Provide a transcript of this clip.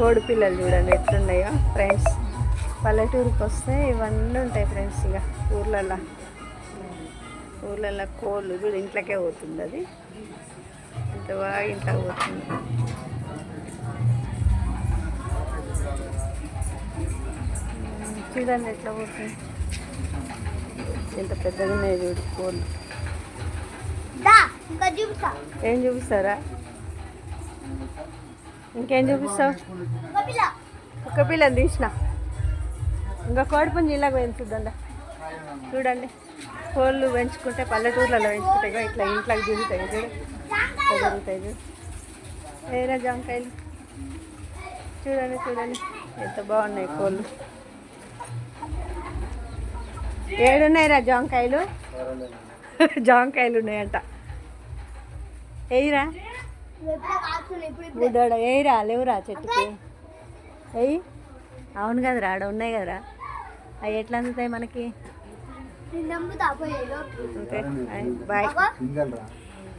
కోడి పిల్లలు చూడండి ఎట్లున్నాయో ఫ్రెండ్స్. పల్లెటూరుకి వస్తే ఇవన్నీ ఉంటాయి ఫ్రెండ్స్. ఇక ఊర్లలో కోళ్ళు చూడు ఇంట్లోకే పోతుంది. అది ఇంత బాగా ఇంట్లోకి పోతుంది. చూడండి ఎట్లా పోతుంది, ఎంత పెద్దగా ఉన్నాయి చూడు కోళ్ళు. ఏం చూపిస్తారా? ఇంకేం చూపిస్తావు? ఒక పిల్లని తీసిన ఇంకా కోడిపుంజి ఇలాగ పెంచుద్దండి. చూడండి కోళ్ళు పెంచుకుంటే పల్లెటూర్లలో పెంచుకుంటాయి ఇట్లా ఇంట్లోకి దిగుతాయి చూడు, ఇట్లా జరుగుతాయి చూడు. వేరే జాంకాయలు చూడండి ఎంత బాగున్నాయి కోళ్ళు. ఏడున్నాయిరా జాంకాయలు? జాంకాయలు ఉన్నాయంట. వేయిరా బుడ్డోడ, వేయిరా, లేవురా చెట్టుకి వెయ్యి. అవును కదరా, ఆడ ఉన్నాయి కదరా. అవి ఎట్లా అందుతాయి మనకి? బాయ్.